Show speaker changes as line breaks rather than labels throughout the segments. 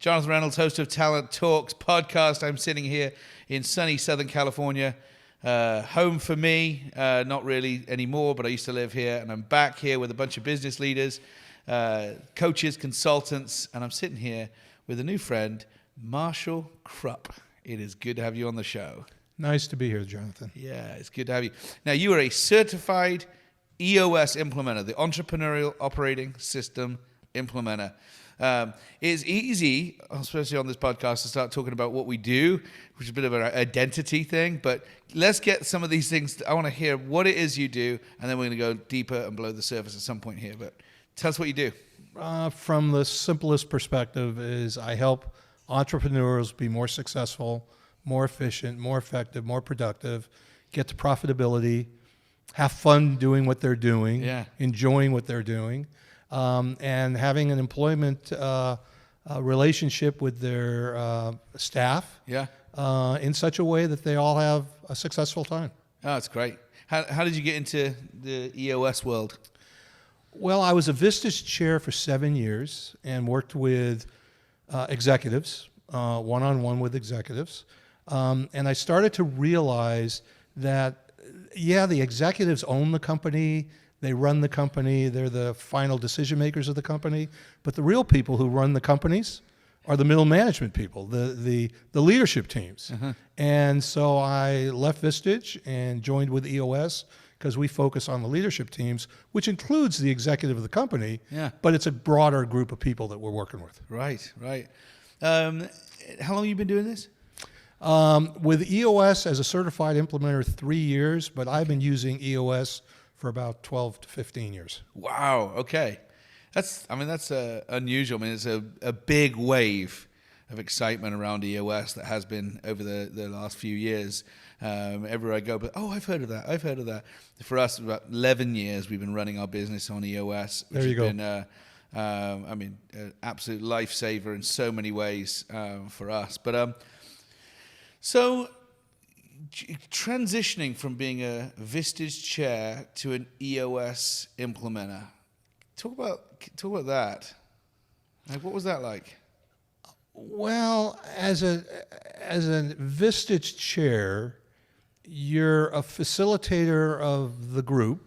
Jonathan Reynolds, host of Talent Talks podcast. I'm sitting here in sunny Southern California. Home for me, not really anymore, but I used to live here. And I'm back here with a bunch of business leaders, coaches, consultants. And I'm sitting here with a new friend, Marshall Krupp. It is good to have you on the show.
Nice to be here, Jonathan.
Yeah, it's good to have you. Now, you are a certified EOS Implementer, the Entrepreneurial Operating System Implementer. It's easy, especially on this podcast, to start talking about what we do, which is a bit of an identity thing. But let's get some of these things. I want to hear what it is you do, and then we're going to go deeper and below the surface at some point here. But tell us what you do.
From the simplest perspective is I help entrepreneurs be more successful, more efficient, more effective, more productive, get to profitability, have fun doing what they're doing, enjoying what they're doing. And having an employment relationship with their staff in such a way that they all have a successful time.
Oh, that's great. How did you get into the EOS world?
Well, I was a Vistage chair for 7 years and worked with executives, one-on-one with executives. And I started to realize that, the executives own the company. They run the company. They're the final decision makers of the company. But the real people who run the companies are the middle management people, the leadership teams. And so I left Vistage and joined with EOS because we focus on the leadership teams, which includes the executive of the company. But it's a broader group of people that we're working with.
Right. How long have you been doing this?
With EOS as a certified implementer, 3 years, but I've been using EOS for about 12 to 15 years.
Wow. Okay. That's unusual. I mean, it's a big wave of excitement around EOS that has been over the last few years. Everywhere I go, but I've heard of that. For us, about 11 years we've been running our business on EOS, which has been, an absolute lifesaver in so many ways for us. But so transitioning from being a Vistage chair to an EOS implementer, talk about that. Like, what was that like?
Well, as a Vistage chair, you're a facilitator of the group.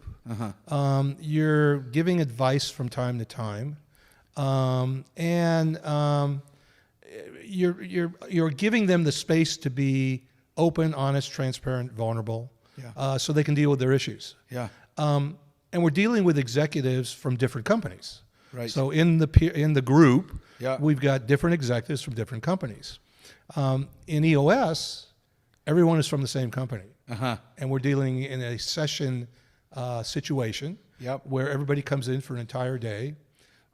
You're giving advice from time to time, and you're giving them the space to be open, honest, transparent, vulnerable, so they can deal with their issues. And we're dealing with executives from different companies.
Right.
So in the group, we've got different executives from different companies. In EOS, everyone is from the same company, and we're dealing in a session situation where everybody comes in for an entire day.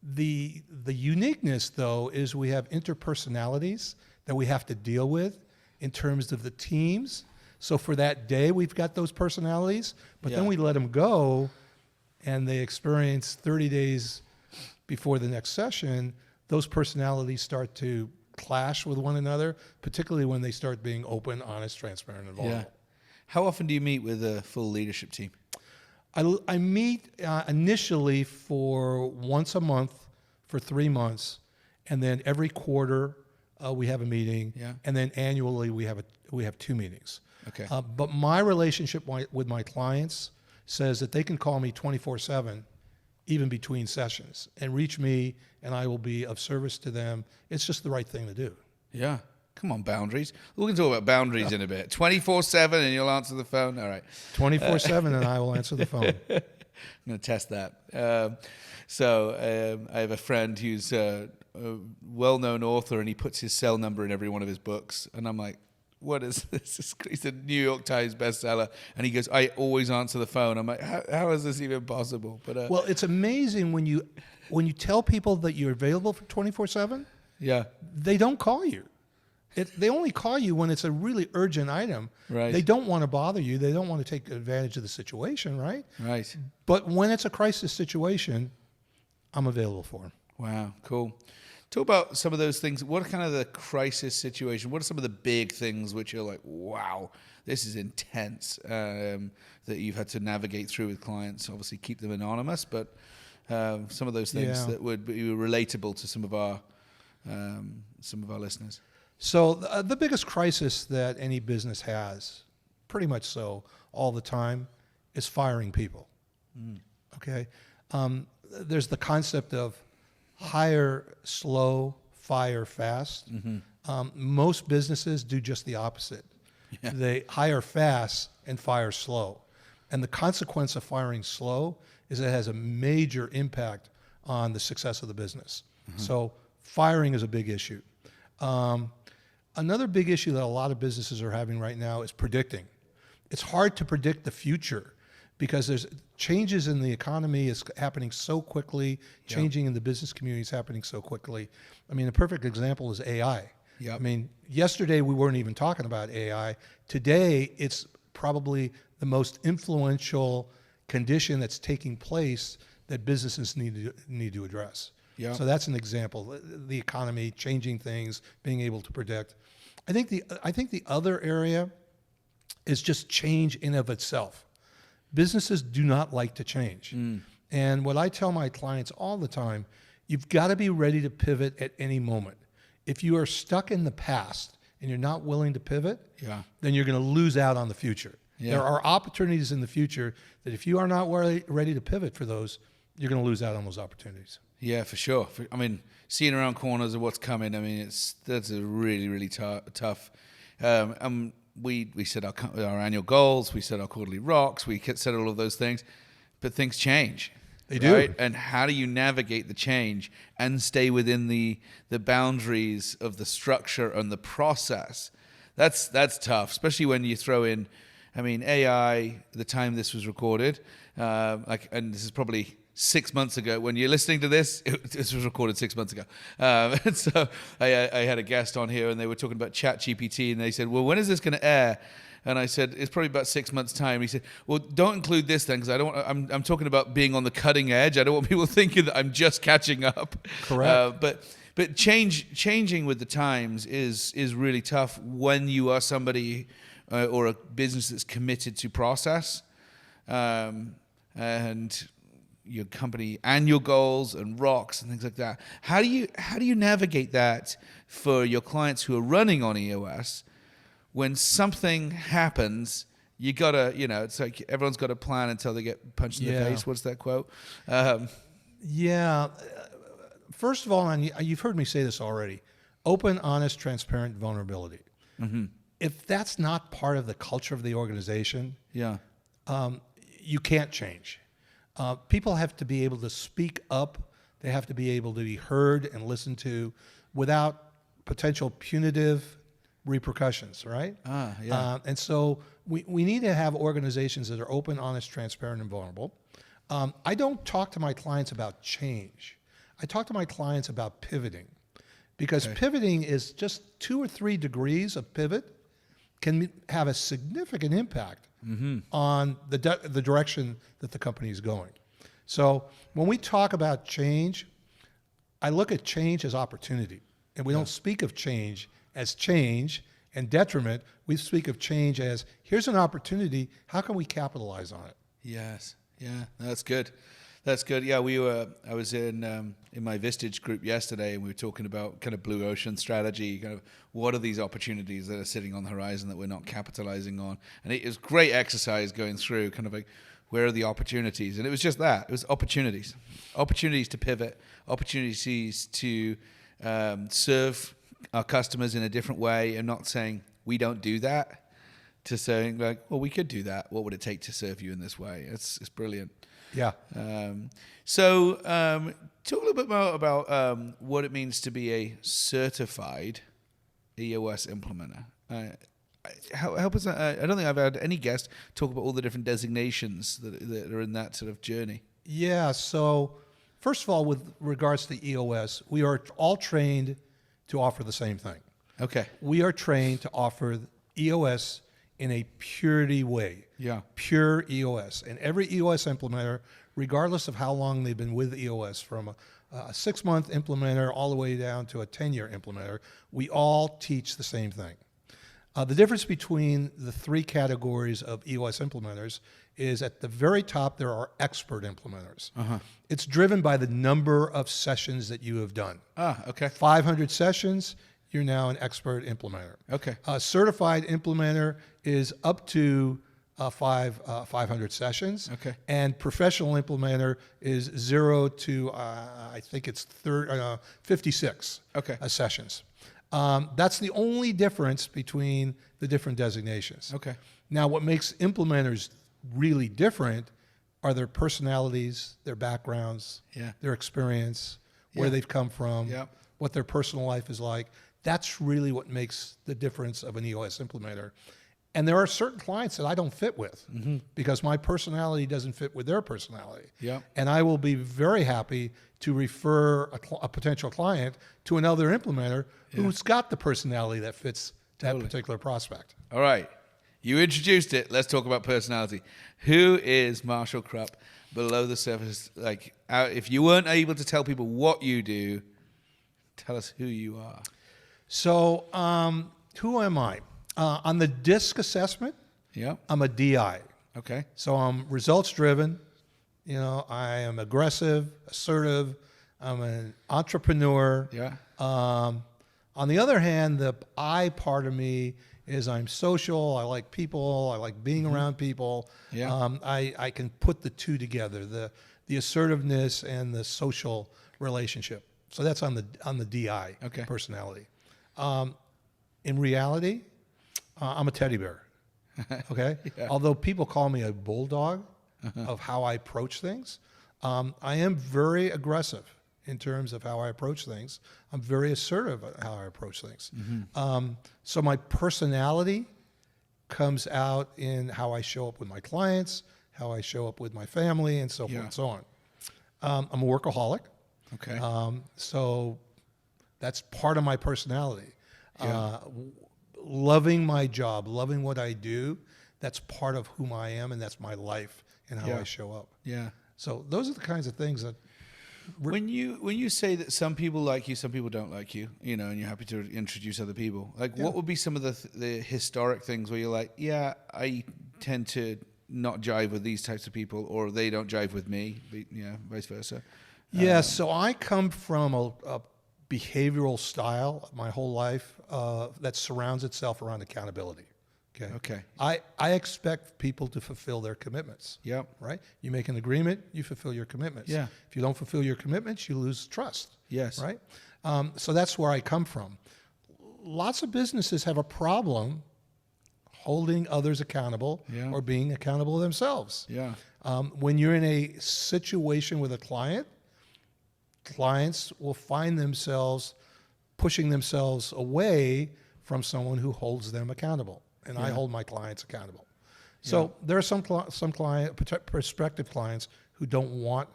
The uniqueness, though, is we have interpersonalities that we have to deal with in terms of the teams. So for that day, we've got those personalities, but then we let them go, and they experience 30 days before the next session. Those personalities start to clash with one another, particularly when they start being open, honest, transparent, and vulnerable.
How often do you meet with a full leadership team?
I meet initially for once a month for 3 months, and then every quarter we have a meeting, and then annually we have 2 meetings.
Okay.
But my relationship with my clients says that they can call me 24/7, even between sessions, and reach me, and I will be of service to them. It's just the right thing to do.
Yeah. Come on, boundaries. We can talk about boundaries in a bit. 24/7 and you'll answer the phone? All right.
24/7 and I will answer the phone.
I'm going to test that. I have a friend who's a well-known author, and he puts his cell number in every one of his books. And I'm like, what is this? He's a New York Times bestseller. And he goes, I always answer the phone. I'm like, how is this even possible? But
well, it's amazing when you tell people that you're available for 24/7, they don't call you. They only call you when it's a really urgent item.
Right.
They don't want to bother you. They don't want to take advantage of the situation, right?
Right.
But when it's a crisis situation, I'm available for them.
Wow, cool. Talk about some of those things. What are kind of the crisis situation? What are some of the big things which you're like, wow, this is intense, that you've had to navigate through with clients? Obviously, keep them anonymous, but some of those things that would be relatable to some of our some of our listeners?
So the biggest crisis that any business has, pretty much so all the time, is firing people. Okay? There's the concept of hire slow, fire fast. Most businesses do just the opposite. Yeah. They hire fast and fire slow. And the consequence of firing slow is it has a major impact on the success of the business. So firing is a big issue. Another big issue that a lot of businesses are having right now is predicting. It's hard to predict the future because there's changes in the economy is happening so quickly, changing in the business community is happening so quickly. I mean, a perfect example is AI. I mean, yesterday we weren't even talking about AI. Today, it's probably the most influential condition that's taking place that businesses need to address. So that's an example. The economy, changing things, being able to predict. I think the other area is just change in of itself. Businesses do not like to change. And what I tell my clients all the time, you've got to be ready to pivot at any moment. If you are stuck in the past and you're not willing to pivot, then you're going to lose out on the future. There are opportunities in the future that if you are not ready to pivot for those, you're going to lose out on those opportunities.
Yeah, for sure. I mean, seeing around corners of what's coming, I mean, that's a really, really tough. We set our annual goals, we set our quarterly rocks, we set all of those things, but things change.
They do.
Right? And how do you navigate the change and stay within the boundaries of the structure and the process? That's tough, especially when you throw in, I mean, AI, the time this was recorded, and this is probably 6 months ago. When you're listening to this, this was recorded 6 months ago. And so I had a guest on here, and they were talking about ChatGPT, and they said, well, when is this going to air? And I said, it's probably about 6 months' time. He said, well, don't include this then, because I'm talking about being on the cutting edge. I don't want people thinking that I'm just catching up.
Correct.
But changing with the times is really tough when you are somebody or a business that's committed to process, and your company annual goals and rocks and things like that. How do you navigate that for your clients who are running on EOS? When something happens, you gotta, it's like everyone's got a plan until they get punched in the face. What's that quote?
First of all, and you've heard me say this already, open, honest, transparent vulnerability. If that's not part of the culture of the organization, you can't change. People have to be able to speak up. They have to be able to be heard and listened to without potential punitive repercussions, right? And so we need to have organizations that are open, honest, transparent, and vulnerable. I don't talk to my clients about change. I talk to my clients about pivoting, because pivoting is just 2 or 3 degrees of pivot can have a significant impact on the direction that the company is going. So when we talk about change, I look at change as opportunity, and we don't speak of change as change and detriment. We speak of change as, here's an opportunity. How can we capitalize on it?
Yes. Yeah, that's good. That's good. Yeah, I was in my Vistage group yesterday, and we were talking about kind of blue ocean strategy, kind of what are these opportunities that are sitting on the horizon that we're not capitalizing on. And it was great exercise going through kind of like, where are the opportunities? And it was just that. It was opportunities to pivot, opportunities to serve our customers in a different way, and not saying we don't do that, to saying like, well, we could do that. What would it take to serve you in this way? It's brilliant.
Yeah.
So talk a little bit more about what it means to be a certified EOS implementer. Help us. I don't think I've had any guest talk about all the different designations that are in that sort of journey.
Yeah. So first of all, with regards to EOS, we are all trained to offer the same thing.
Okay.
We are trained to offer EOS in a purity way.
Yeah.
Pure EOS. And every EOS implementer, regardless of how long they've been with EOS, from a 6-month implementer all the way down to a 10-year implementer, we all teach the same thing. The difference between the 3 categories of EOS implementers is at the very top, there are expert implementers. It's driven by the number of sessions that you have done. 500 sessions, you're now an expert implementer. A certified implementer is up to 500 sessions. And professional implementer is 0 to, I think it's 56 sessions. That's the only difference between the different designations. Now, what makes implementers really different are their personalities, their backgrounds, their experience, where they've come from, what their personal life is like. That's really what makes the difference of an EOS implementer. And there are certain clients that I don't fit with because my personality doesn't fit with their personality. And I will be very happy to refer a potential client to another implementer who's got the personality that fits that particular prospect.
All right. You introduced it. Let's talk about personality. Who is Marshall Krupp below the surface? Like, if you weren't able to tell people what you do, tell us who you are.
So, who am I? On the DISC assessment, I'm a DI. So I'm results driven. You know, I am aggressive, assertive. I'm an entrepreneur. On the other hand, the I part of me is I'm social. I like people. I like being around people. I can put the two together, the assertiveness and the social relationship. So that's on the DI personality. In reality, I'm a teddy bear. Although people call me a bulldog of how I approach things, I am very aggressive in terms of how I approach things. I'm very assertive at how I approach things. So my personality comes out in how I show up with my clients, how I show up with my family, and so forth and so on. I'm a workaholic. So that's part of my personality. Loving my job, loving what I do, that's part of whom I am, and that's my life and how I show up. So those are the kinds of things that...
When you say that some people like you, some people don't like you, you know, and you're happy to introduce other people, like what would be some of the historic things where you're like, I tend to not jive with these types of people, or they don't jive with me, vice versa?
So I come from a behavioral style my whole life that surrounds itself around accountability. I expect people to fulfill their commitments. Right? You make an agreement, you fulfill your commitments. If you don't fulfill your commitments, you lose trust. Right? So that's where I come from. Lots of businesses have a problem holding others accountable or being accountable themselves. When you're in a situation with a client, clients will find themselves pushing themselves away from someone who holds them accountable. And I hold my clients accountable. So there are some prospective clients who don't want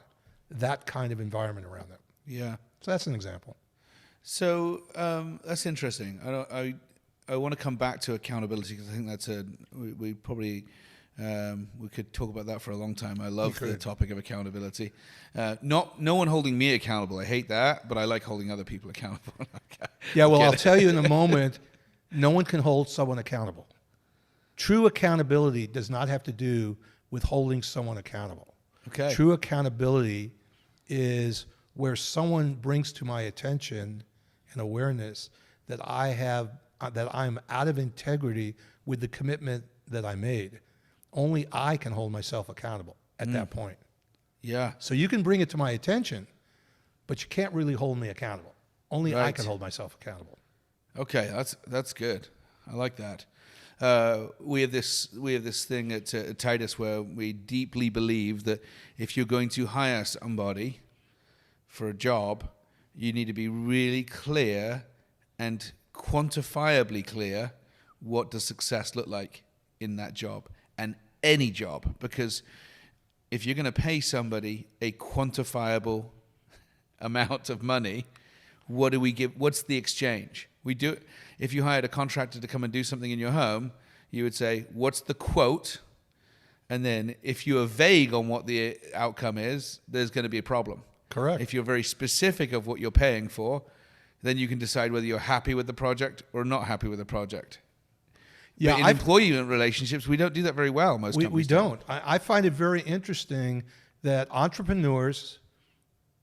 that kind of environment around them. So that's an example.
So that's interesting. I want to come back to accountability because I think that's we probably we could talk about that for a long time. I love the topic of accountability. No one holding me accountable. I hate that, but I like holding other people accountable.
I'll tell you in a moment. No one can hold someone accountable. True accountability does not have to do with holding someone accountable. True accountability is where someone brings to my attention and awareness that I'm out of integrity with the commitment that I made. Only I can hold myself accountable at that point. So you can bring it to my attention, but you can't really hold me accountable. Only I can hold myself accountable.
That's good. I like that. We have this thing at Titus where we deeply believe that if you're going to hire somebody for a job, you need to be really clear and quantifiably clear what does success look like in that job and any job. Because if you're going to pay somebody a quantifiable amount of money, what do we give? What's the exchange? We do. If you hired a contractor to come and do something in your home, you would say, what's the quote? And then if you are vague on what the outcome is, there's going to be a problem.
Correct.
If you're very specific of what you're paying for, then you can decide whether you're happy with the project or not happy with the project. Yeah, but in employee relationships, we don't do that very well. Most companies
we don't. I find it very interesting that entrepreneurs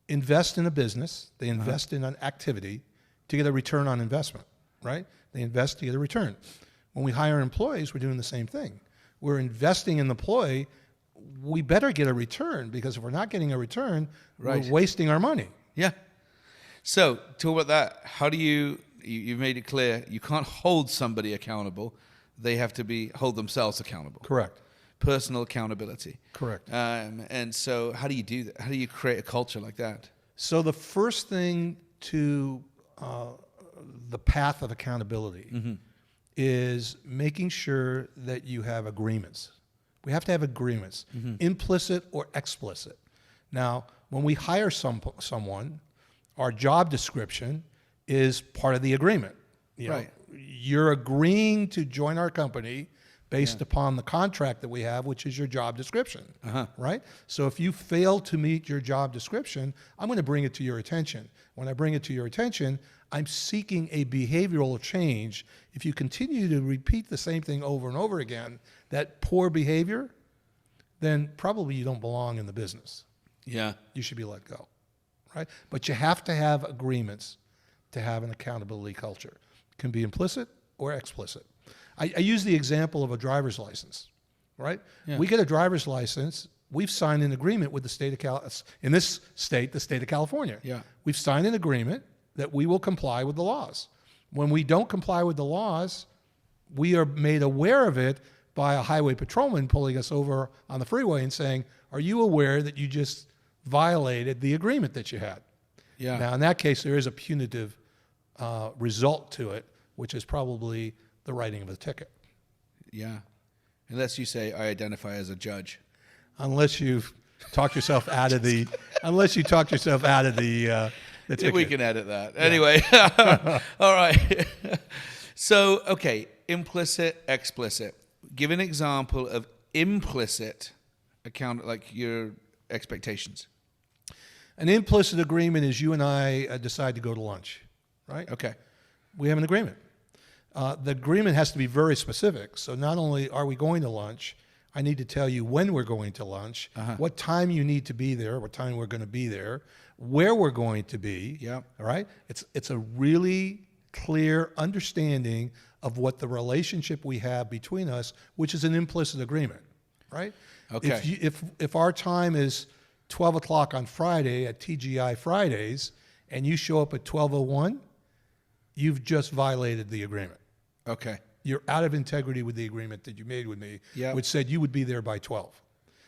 invest in a business, they invest in an activity to get a return on investment, right? They invest to get a return. When we hire employees, we're doing the same thing. We're investing in the employee. We better get a return, because if we're not getting a return, we're wasting our money.
Yeah. So talk about that. How do you've made it clear you can't hold somebody accountable. They have to hold themselves accountable.
Correct.
Personal accountability.
Correct.
And so how do you do that? How do you create a culture like that?
So the first thing to the path of accountability is making sure that you have agreements. We have to have agreements, implicit or explicit. Now, when we hire someone, our job description is part of the agreement. You're agreeing to join our company based upon the contract that we have, which is your job description, right? So if you fail to meet your job description, I'm going to bring it to your attention. When I bring it to your attention, I'm seeking a behavioral change. If you continue to repeat the same thing over and over again, that poor behavior, then probably you don't belong in the business.
Yeah.
You should be let go, right? But you have to have agreements to have an accountability culture. It can be implicit or explicit. I use the example of a driver's license, right? Yeah. We get a driver's license. We've signed an agreement with the state of in this state, the state of California.
Yeah.
We've signed an agreement that we will comply with the laws. When we don't comply with the laws, we are made aware of it by a highway patrolman pulling us over on the freeway and saying, "Are you aware that you just violated the agreement that you had?"
Yeah.
Now, in that case, there is a punitive result to it, which is probably the writing of a ticket.
Yeah. Unless you say, "I identify as a judge."
Unless you talk yourself out of the ticket.
We can edit that. Anyway. All right. So, okay, implicit, explicit. Give an example of implicit like your expectations.
An implicit agreement is you and I decide to go to lunch, right?
Okay.
We have an agreement. The agreement has to be very specific. So not only are we going to lunch, I need to tell you when we're going to lunch, what time you need to be there, what time we're going to be there, where we're going to be.
Yeah.
All right. It's a really clear understanding of what the relationship we have between us, which is an implicit agreement, right?
Okay.
If our time is 12 o'clock on Friday at TGI Fridays, and you show up at 12:01, you've just violated the agreement.
Okay.
You're out of integrity with the agreement that you made with me, which said you would be there by 12.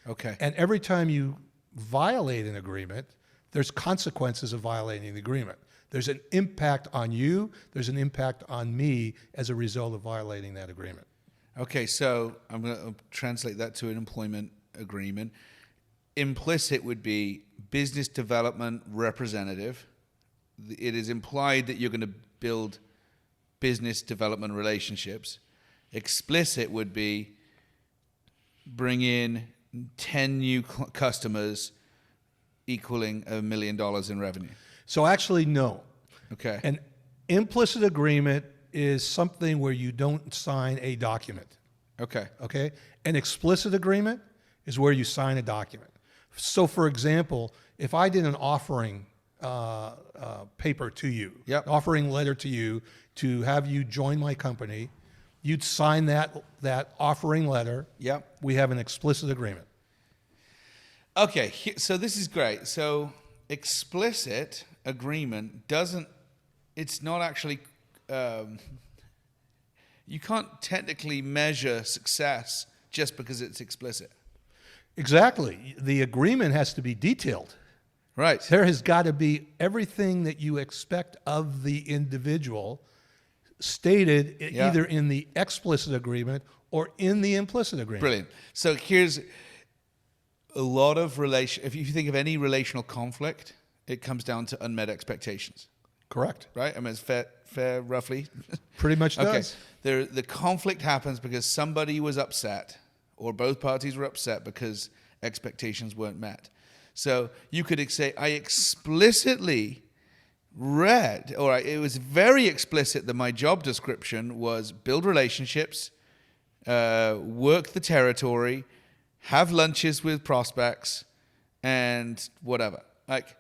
Okay.
And every time you violate an agreement, there's consequences of violating the agreement. There's an impact on you. There's an impact on me as a result of violating that agreement.
Okay, so I'm going to translate that to an employment agreement. Implicit would be business development representative. It is implied that you're going to build business development relationships. Explicit would be bring in 10 new customers equaling $1 million in revenue.
So actually, no.
Okay.
An implicit agreement is something where you don't sign a document.
Okay.
Okay? An explicit agreement is where you sign a document. So, for example, if I did an offering paper to you, offering letter to you to have you join my company, you'd sign that offering letter.
Yep.
We have an explicit agreement.
Okay, so this is great. So explicit agreement it's not actually, you can't technically measure success just because it's explicit.
Exactly. The agreement has to be detailed.
Right.
There has got to be everything that you expect of the individual stated either in the explicit agreement or in the implicit agreement.
Brilliant. So here's a lot of if you think of any relational conflict, it comes down to unmet expectations.
Correct.
Right? I mean, it's fair roughly.
Pretty much does.
Okay. The conflict happens because somebody was upset or both parties were upset because expectations weren't met. So you could say, I explicitly read, or it was very explicit that my job description was build relationships, work the territory, have lunches with prospects, and whatever. Like,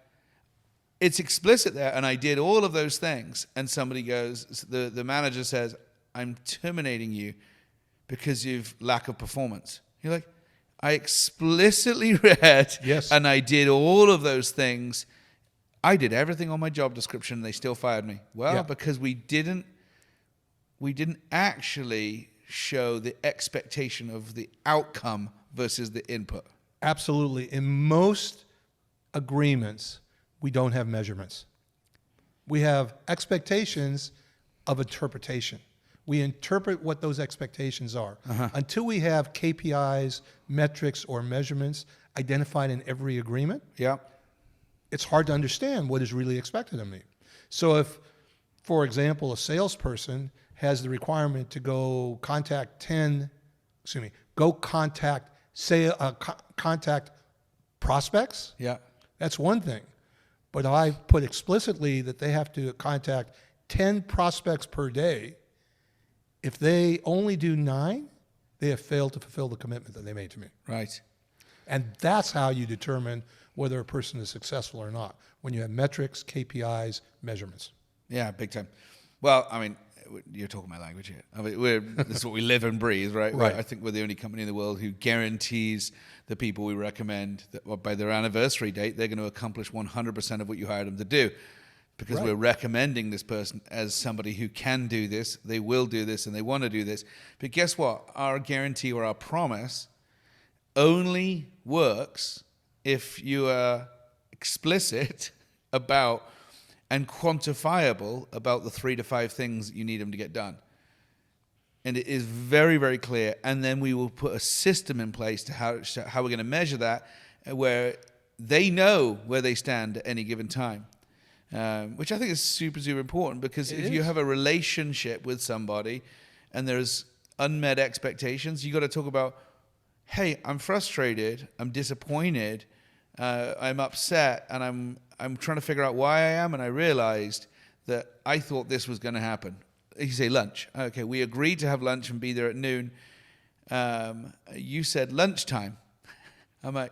it's explicit there, and I did all of those things, and somebody goes, the manager says, I'm terminating you because you've lack of performance. You're like, I explicitly read,
yes,
and I did all of those things. I did everything on my job description, and they still fired me. Well, because we didn't actually show the expectation of the outcome versus the input.
Absolutely. In most agreements, we don't have measurements. We have expectations of interpretation. We interpret what those expectations are. Until we have KPIs, metrics, or measurements identified in every agreement, it's hard to understand what is really expected of me. So if, for example, a salesperson has the requirement to go contact contact prospects, that's one thing. But I put explicitly that they have to contact 10 prospects per day. If they only do 9, they have failed to fulfill the commitment that they made to me.
Right.
And that's how you determine whether a person is successful or not, when you have metrics, KPIs, measurements.
Yeah, big time. Well, I mean, you're talking my language here. I mean, this is what we live and breathe, right?
Right.
I think we're the only company in the world who guarantees the people we recommend that by their anniversary date, they're going to accomplish 100% of what you hired them to do. Because we're recommending this person as somebody who can do this, they will do this, and they want to do this. But guess what? Our guarantee or our promise only works if you are explicit about and quantifiable about the 3 to 5 things that you need them to get done. And it is very, very clear. And then we will put a system in place to how we're going to measure that, where they know where they stand at any given time. Which I think is super, super important, because if you have a relationship with somebody and there's unmet expectations, you got to talk about, hey, I'm frustrated, I'm disappointed, I'm upset, and I'm trying to figure out why I am, and I realized that I thought this was going to happen. You say lunch. Okay, we agreed to have lunch and be there at noon. You said lunchtime. I'm like,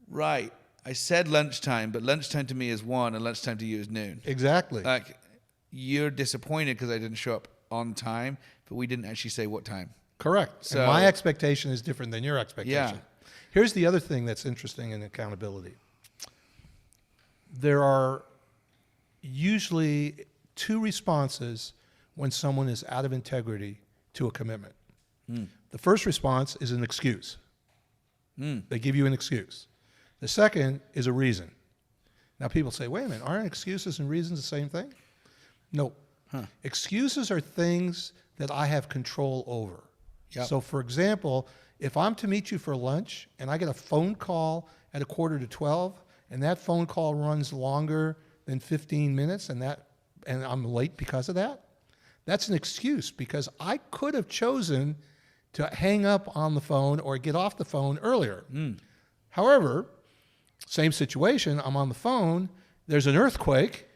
right. I said lunchtime, but lunchtime to me is 1 and lunchtime to you is noon.
Exactly.
Like, you're disappointed because I didn't show up on time, but we didn't actually say what time.
Correct. So, and my expectation is different than your expectation.
Yeah.
Here's the other thing that's interesting in accountability. There are usually 2 responses when someone is out of integrity to a commitment. The first response is an excuse. They give you an excuse. The second is a reason. Now people say, wait a minute, aren't excuses and reasons the same thing? No. Excuses are things that I have control over. So for example, if I'm to meet you for lunch and I get a phone call at 11:45 and that phone call runs longer than 15 minutes and I'm late because of that, that's an excuse, because I could have chosen to hang up on the phone or get off the phone earlier. However, same situation, I'm on the phone, there's an earthquake,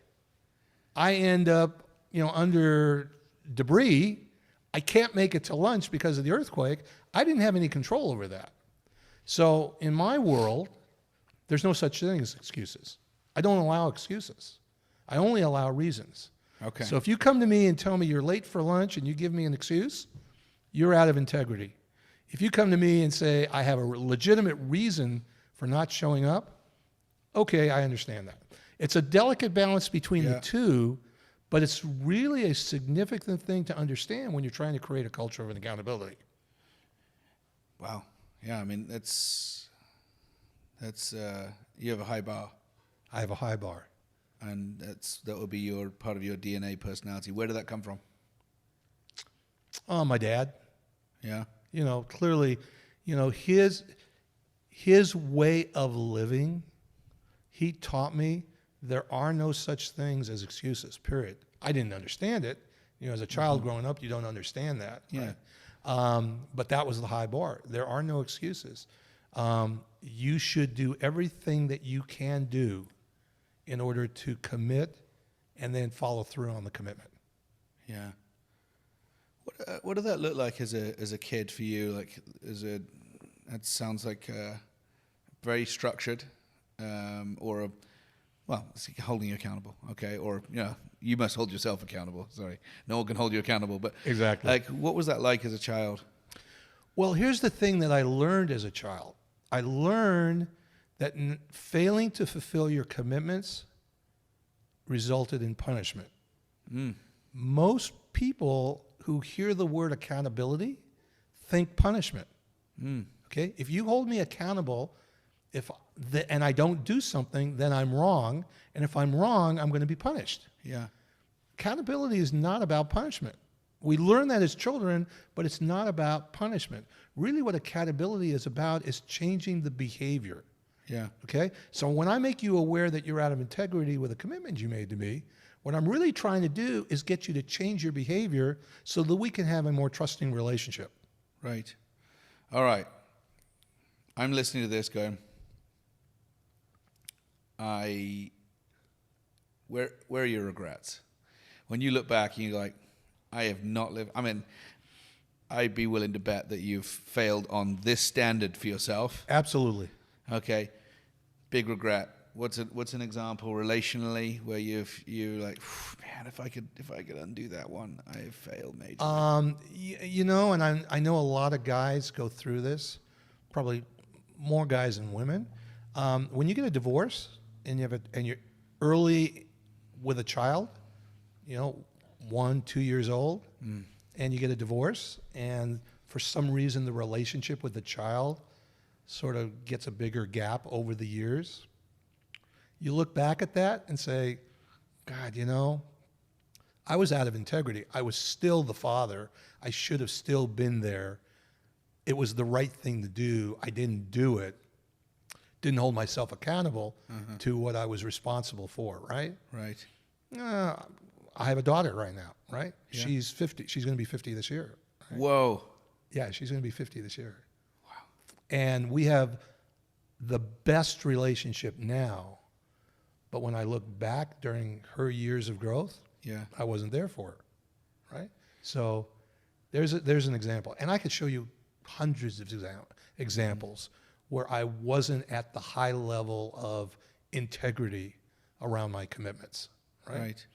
I end up, under debris, I can't make it to lunch because of the earthquake. I didn't have any control over that. So in my world, there's no such thing as excuses. I don't allow excuses. I only allow reasons.
Okay.
So if you come to me and tell me you're late for lunch and you give me an excuse, you're out of integrity. If you come to me and say, I have a legitimate reason for not showing up, okay, I understand that. It's a delicate balance between the two, but it's really a significant thing to understand when you're trying to create a culture of accountability.
Wow. Yeah, I mean, that's you have a high bar.
I have a high bar.
And that would be part of your DNA personality. Where did that come from?
Oh, my dad.
Yeah.
Clearly, his way of living, he taught me there are no such things as excuses, period. I didn't understand it. As a child growing up, you don't understand that.
Yeah.
Right? But that was the high bar. There are no excuses. You should do everything that you can do in order to commit and then follow through on the commitment.
Yeah. What did that look like as a kid for you? Like that sounds like very structured, or it's holding you accountable. Okay, or you must hold yourself accountable. Sorry, no one can hold you accountable. But
Exactly.
like, what was that like as a child?
Well, here's the thing that I learned as a child. I learned that failing to fulfill your commitments resulted in punishment. Most people who hear the word accountability think punishment. Okay? If you hold me accountable, and I don't do something, then I'm wrong. And if I'm wrong, I'm going to be punished.
Yeah.
Accountability is not about punishment. We learn that as children, but it's not about punishment. Really what accountability is about is changing the behavior.
Yeah.
Okay? So when I make you aware that you're out of integrity with a commitment you made to me, what I'm really trying to do is get you to change your behavior so that we can have a more trusting relationship.
Right. All right. I'm listening to this going, where are your regrets? When you look back and you're like, I have not lived, I'd be willing to bet that you've failed on this standard for yourself.
Absolutely.
Okay. Big regret. What's an example relationally where you're like, man, if I could undo that one, I have failed majorly.
And I know a lot of guys go through this, probably more guys than women. When you get a divorce and you're early with a child, 1, 2 years old, and you get a divorce, and for some reason the relationship with the child sort of gets a bigger gap over the years. You look back at that and say, God, I was out of integrity. I was still the father. I should have still been there. It was the right thing to do. I didn't do it. Didn't hold myself accountable to what I was responsible for, right?
Right.
I have a daughter right now, right?
Yeah.
She's 50. She's going to be 50 this year. Right?
Whoa.
Yeah, she's going to be 50 this year. Wow. And we have the best relationship now. But when I look back during her years of growth, I wasn't there for her, right? So there's an example. And I could show you hundreds of examples where I wasn't at the high level of integrity around my commitments, right?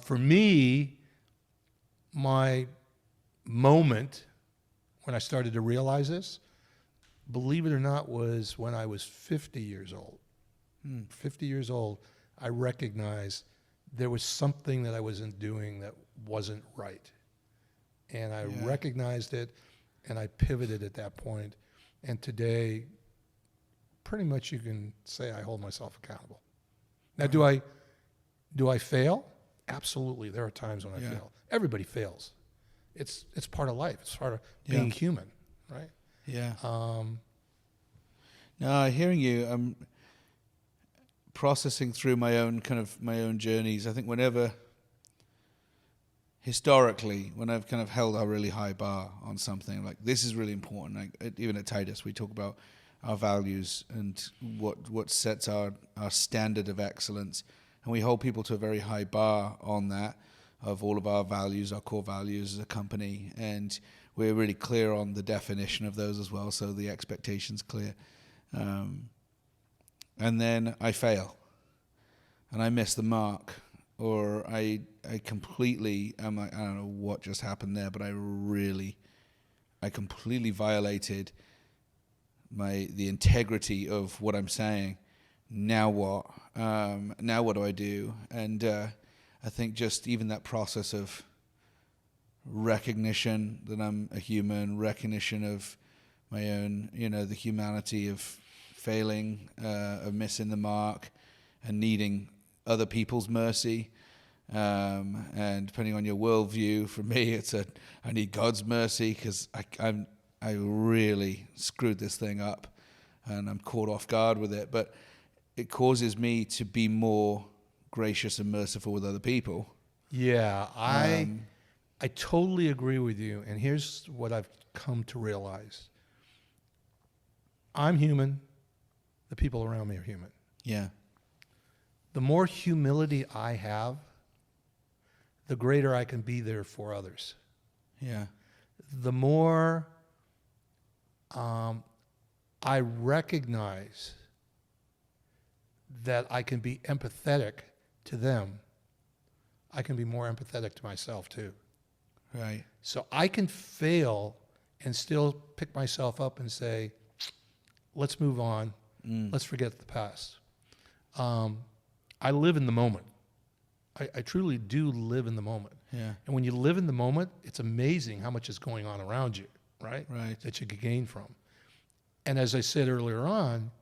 For me, my moment when I started to realize this, believe it or not, was when I was 50 years old. 50 years old, I recognized there was something that I wasn't doing that wasn't right. And I recognized it, and I pivoted at that point. And today, pretty much you can say I hold myself accountable. Now, do I fail? Absolutely. There are times when I fail. Everybody fails. It's part of life. It's part of being human, right?
Yeah. Now, hearing you, I'm processing through my own journeys. I think historically, when I've kind of held a really high bar on something, like this is really important. Like even at Titus, we talk about our values and what sets our standard of excellence. And we hold people to a very high bar on that, of all of our values, our core values as a company. And we're really clear on the definition of those as well, so the expectation's clear. And then I fail, and I miss the mark, or I completely, I don't know what just happened there, but I completely violated the integrity of what I'm saying. Now what? Now what do I do? And I think just even that process of recognition that I'm a human, recognition of my own, the humanity of failing, of missing the mark, and needing other people's mercy. And depending on your worldview, for me, I need God's mercy because I really screwed this thing up, and I'm caught off guard with it. But it causes me to be more gracious and merciful with other people.
Yeah, I totally agree with you. And here's what I've come to realize. I'm human. The people around me are human.
Yeah.
The more humility I have, the greater I can be there for others.
Yeah.
the more I recognize that I can be empathetic to them, I can be more empathetic to myself too.
Right.
So I can fail and still pick myself up and say, let's move on. Let's forget the past. I live in the moment. I truly do live in the moment.
Yeah.
And when you live in the moment, it's amazing how much is going on around you, right?
Right.
That you could gain from. And as I said earlier on,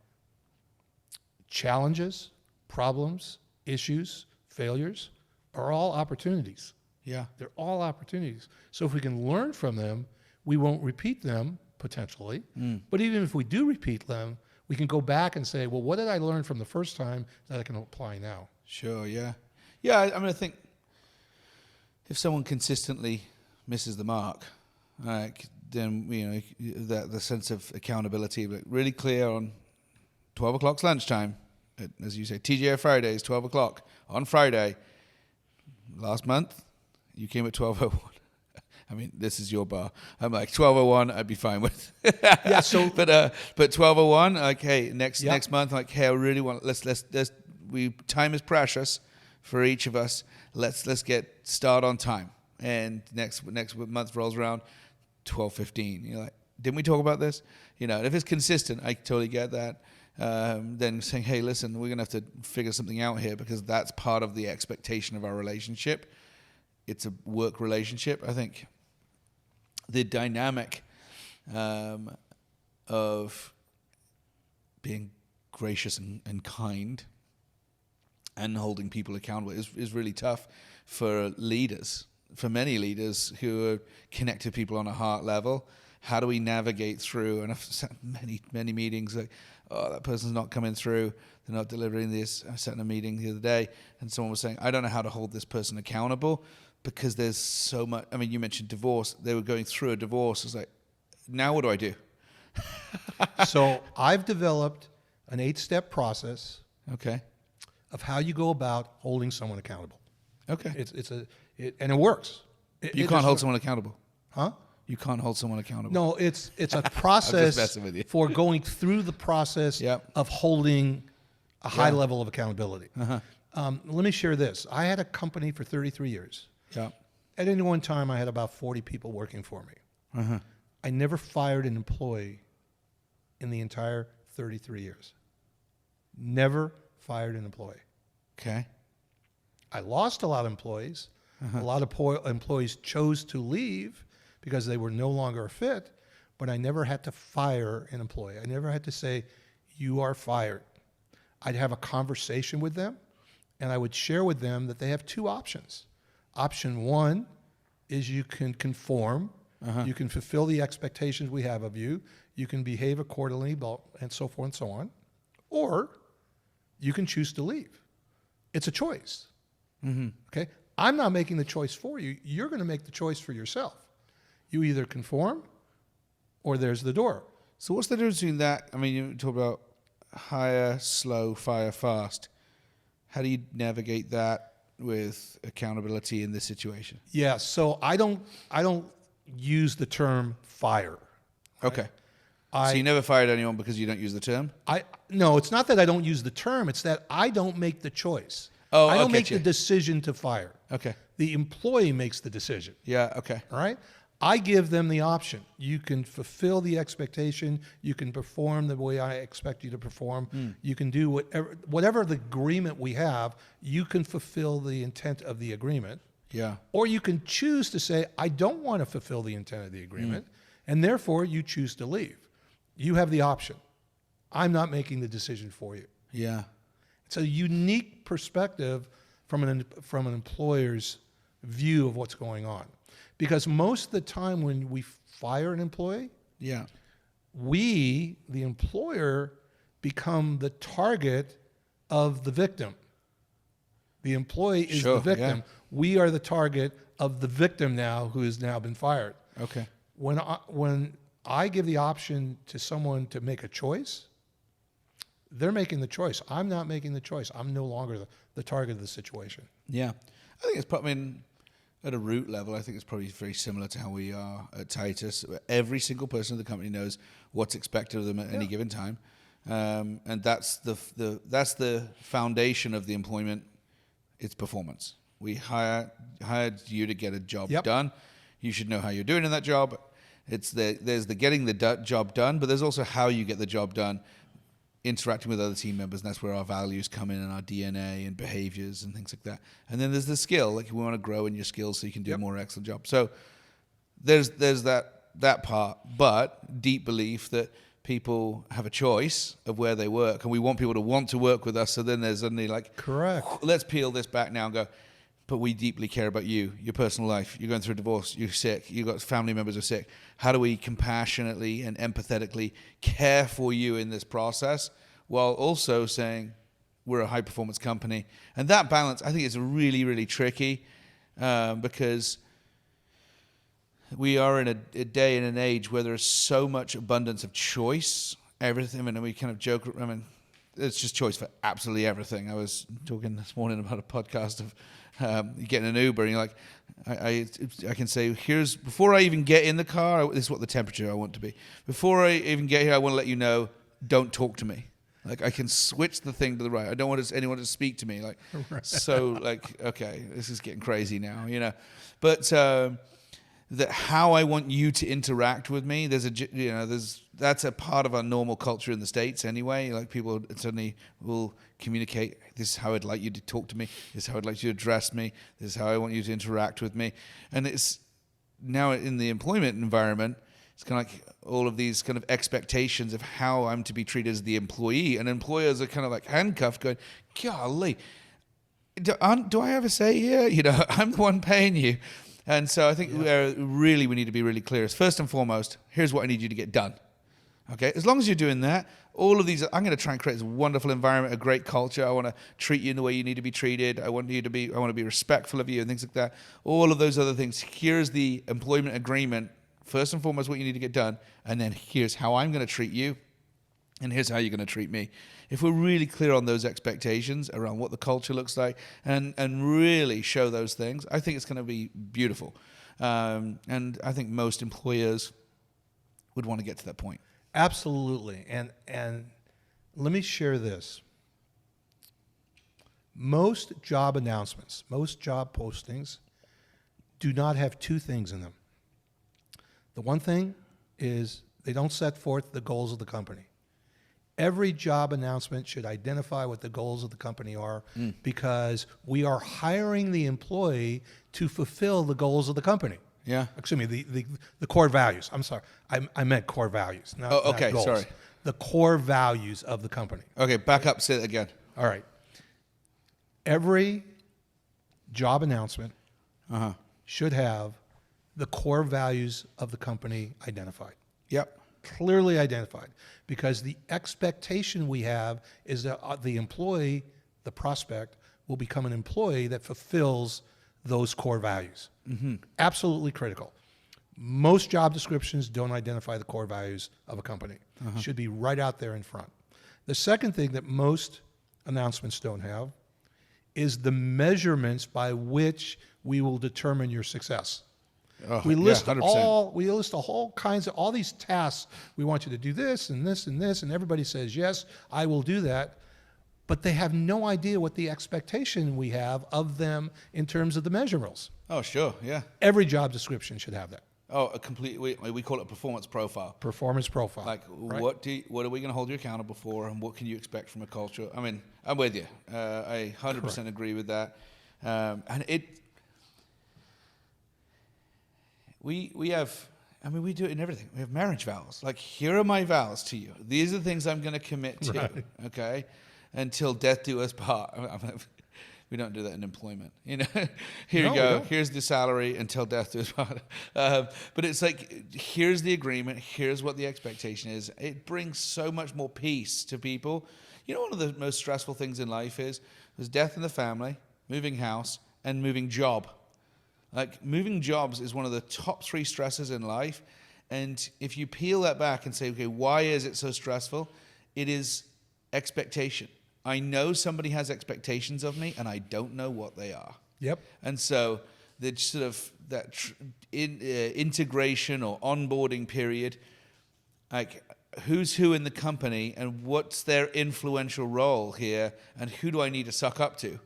challenges, problems, issues, failures are all opportunities.
Yeah.
They're all opportunities. So if we can learn from them, we won't repeat them potentially. But even if we do repeat them, we can go back and say, well, what did I learn from the first time that I can apply now?
Sure. Yeah. Yeah. I mean, I think if someone consistently misses the mark, then the sense of accountability, but really clear on 12 o'clock's lunchtime, as you say, TGI Fridays, 12 o'clock on Friday. Last month, you came at 12:01. I mean, this is your bar. I'm like 12:01. I'd be fine with.
Yeah. So,
but 12:01. Like, hey, next month. Like, hey, I really want. Let's. Time is precious for each of us. Let's get start on time. And next month rolls around, 12:15. You're like, didn't we talk about this? And if it's consistent, I totally get that. Then saying, hey, listen, we're gonna have to figure something out here because that's part of the expectation of our relationship. It's a work relationship. I think the dynamic of being gracious and kind and holding people accountable is really tough for leaders, for many leaders who are connected to people on a heart level. How do we navigate through? And I've sat in many meetings like, oh, that person's not coming through. They're not delivering this. I sat in a meeting the other day and someone was saying, I don't know how to hold this person accountable because there's so much. I mean, you mentioned divorce. They were going through a divorce. It's like, now what do I do?
So I've developed an 8-step process.
Okay.
Of how you go about holding someone accountable.
Okay.
And it works.
You can't hold someone accountable.
Huh?
You can't hold someone accountable.
No, it's a process
messing with you.
for going through the process of holding a high level of accountability. Let me share this. I had a company for 33 years.
Yeah.
At any one time, I had about 40 people working for me. I never fired an employee in the entire 33 years. Never fired an employee.
Okay.
I lost a lot of employees. A lot of employees chose to leave because they were no longer a fit, but I never had to fire an employee. I never had to say, you are fired. I'd have a conversation with them, and I would share with them that they have 2 options. Option 1 is you can conform. You can fulfill the expectations we have of you. You can behave accordingly, and so forth and so on. Or you can choose to leave. It's a choice. Okay? I'm not making the choice for you. You're going to make the choice for yourself. You either conform or there's the door.
So what's the difference between that? I mean, you talk about hire, slow, fire, fast. How do you navigate that with accountability in this situation?
Yeah, so I don't use the term fire.
Right? Okay. So you never fired anyone because you don't use the term?
No, it's not that I don't use the term. It's that I don't make the choice.
Oh,
I don't make the decision to fire.
Okay.
The employee makes the decision.
Yeah, okay.
All right? I give them the option. You can fulfill the expectation. You can perform the way I expect you to perform. You can do whatever the agreement we have, you can fulfill the intent of the agreement.
Yeah.
Or you can choose to say, I don't want to fulfill the intent of the agreement, and therefore you choose to leave. You have the option. I'm not making the decision for you.
Yeah.
It's a unique perspective from an employer's view of what's going on. Because most of the time when we fire an employee, we, the employer, become the target of the victim. The employee is the victim. Yeah. We are the target of the victim now who has now been fired.
Okay.
When I give the option to someone to make a choice, they're making the choice. I'm not making the choice. I'm no longer the target of the situation.
Yeah. I think it's probably, At a root level, I think it's probably very similar to how we are at Titus. Every single person in the company knows what's expected of them at any given time, and that's the foundation of the employment. It's performance. We hired you to get a job done. You should know how you're doing in that job. There's the getting the job done, but there's also how you get the job done, interacting with other team members, and that's where our values come in and our DNA and behaviors and things like that. And then there's the skill, like we want to grow in your skills so you can do a more excellent job. So there's that part, but deep belief that people have a choice of where they work, and we want people to want to work with us. So then there's suddenly like,
correct.
Let's peel this back now and go, but we deeply care about you, your personal life. You're going through a divorce. You're sick. You've got family members who are sick. How do we compassionately and empathetically care for you in this process while also saying we're a high-performance company? And that balance, I think, is really, really tricky because we are in a day and an age where there's so much abundance of choice. Everything, I mean, we kind of joke, I mean, it's just choice for absolutely everything. I was talking this morning about a podcast of getting an Uber, and you're like, I can say, before I even get in the car, this is what the temperature I want to be. Before I even get here, I want to let you know, don't talk to me. Like, I can switch the thing to the right. I don't want anyone to speak to me. Like, so, like, okay, this is getting crazy now, you know. But that how I want you to interact with me, that's a part of our normal culture in the States anyway. Like, people suddenly will communicate, this is how I'd like you to talk to me, this is how I'd like you to address me, this is how I want you to interact with me. And it's now in the employment environment, it's kind of like all of these kind of expectations of how I'm to be treated as the employee, and employers are kind of like handcuffed going, golly, do I have a say here? You know, I'm the one paying you. And so I think we need to be really clear. First and foremost, here's what I need you to get done. Okay, as long as you're doing that, all of these, I'm going to try and create this wonderful environment, a great culture. I want to treat you in the way you need to be treated. I want to be respectful of you and things like that. All of those other things. Here's the employment agreement. First and foremost, what you need to get done, and then here's how I'm going to treat you, and here's how you're going to treat me. If we're really clear on those expectations around what the culture looks like, and really show those things, I think it's going to be beautiful. And I think most employers would want to get to that point.
Absolutely. And let me share this. Most job announcements, most job postings do not have two things in them. The one thing is they don't set forth the goals of the company. Every job announcement should identify what the goals of the company are, because we are hiring the employee to fulfill the goals of the company.
Yeah.
Excuse me, the core values. I'm sorry. I meant core values, not goals.
Sorry.
The core values of the company.
Okay, back up, say it again.
All right. Every job announcement should have the core values of the company identified.
Yep.
Clearly identified, because the expectation we have is that the employee, the prospect, will become an employee that fulfills those core values. Mm-hmm. Absolutely critical. Most job descriptions don't identify the core values of a company. Should be right out there in front. The second thing that most announcements don't have is the measurements by which we will determine your success. We list all these tasks. We want you to do this and this and this, and everybody says, yes, I will do that. But they have no idea what the expectation we have of them in terms of the measurables.
Oh, sure, yeah.
Every job description should have that.
Oh, a complete, we call it a performance profile.
Performance profile.
Like,
right?
what are we going to hold you accountable for, and what can you expect from a culture? I mean, I'm with you. I 100% agree with that. We have, I mean, we do it in everything. We have marriage vows. Like, here are my vows to you. These are the things I'm going to commit to, right. Okay? Until death do us part. We don't do that in employment. You know, here you go. Here's the salary until death do us part. But it's like, here's the agreement. Here's what the expectation is. It brings so much more peace to people. You know, one of the most stressful things in life is there's death in the family, moving house, and moving job. Like, moving jobs is one of the top 3 stresses in life. And if you peel that back and say, okay, why is it so stressful? It is expectation. I know somebody has expectations of me, and I don't know what they are.
Yep.
And so sort of integration or onboarding period, like who's who in the company and what's their influential role here, and who do I need to suck up to?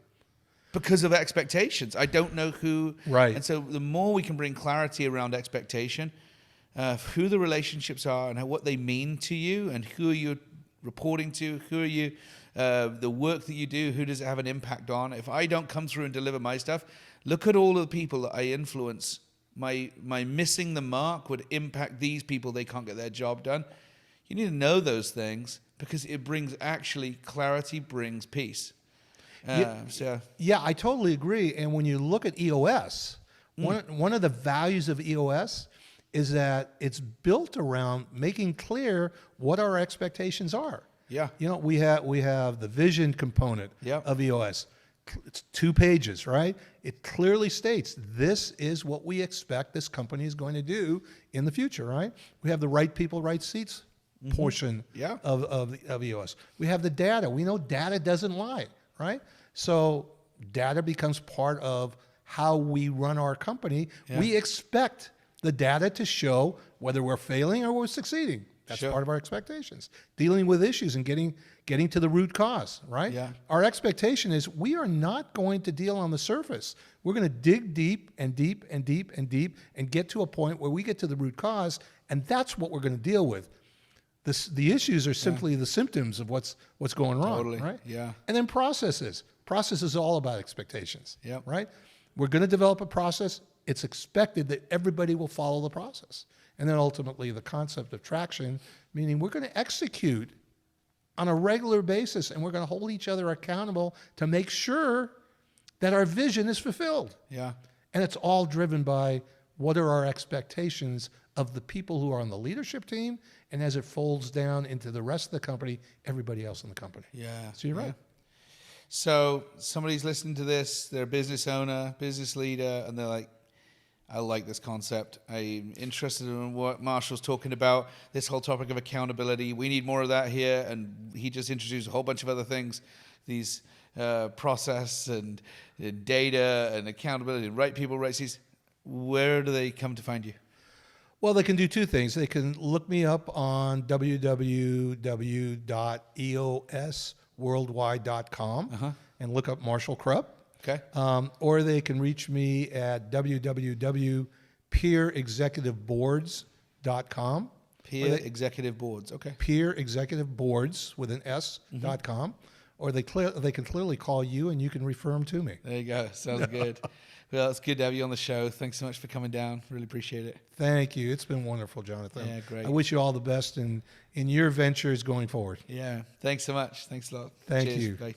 Because of expectations. I don't know who.
Right.
And so the more we can bring clarity around expectation, who the relationships are and what they mean to you, and who are you reporting to, who are you, the work that you do, who does it have an impact on? If I don't come through and deliver my stuff, look at all of the people that I influence. My missing the mark would impact these people. They can't get their job done. You need to know those things because it brings actually clarity, brings peace.
Yeah, I totally agree. And when you look at EOS, one of the values of EOS is that it's built around making clear what our expectations are.
Yeah.
You know, we have the vision component of EOS. It's 2 pages, right? It clearly states this is what we expect this company is going to do in the future, right? We have the right people, right seats portion of EOS. We have the data. We know data doesn't lie, right? So data becomes part of how we run our company. Yeah. We expect the data to show whether we're failing or we're succeeding. That's part of our expectations. Dealing with issues and getting to the root cause, right?
Yeah.
Our expectation is we are not going to deal on the surface. We're going to dig deep and deep and deep and deep and get to a point where we get to the root cause, and that's what we're going to deal with. The issues are simply the symptoms of what's going wrong, right?
Yeah.
And then processes. Process is all about expectations,
Yep.
right? We're going to develop a process. It's expected that everybody will follow the process. And then ultimately the concept of traction, meaning we're going to execute on a regular basis and we're going to hold each other accountable to make sure that our vision is fulfilled.
Yeah.
And it's all driven by what are our expectations of the people who are on the leadership team, and as it folds down into the rest of the company, everybody else in the company.
Yeah.
So you're right.
So somebody's listening to this, they're a business owner, business leader, and they're like, I like this concept. I'm interested in what Marshall's talking about, this whole topic of accountability. We need more of that here. And he just introduced a whole bunch of other things, these process and data and accountability, and right people, right seats. Where do they come to find you?
Well, they can do 2 things. They can look me up on www.eosworldwide.com and look up Marshall Krupp.
Okay.
Or they can reach me at www.peerexecutiveboards.com.
Peer Executive Boards. Okay.
Peerexecutiveboards with an S.com. Or they can clearly call you and you can refer them to me.
There you go. Sounds good. Well, it's good to have you on the show. Thanks so much for coming down. Really appreciate it.
Thank you. It's been wonderful, Jonathan.
Yeah, great.
I wish you all the best in your ventures going forward.
Yeah. Thanks so much. Thanks a lot.
Thank
Cheers.
you.
Bye.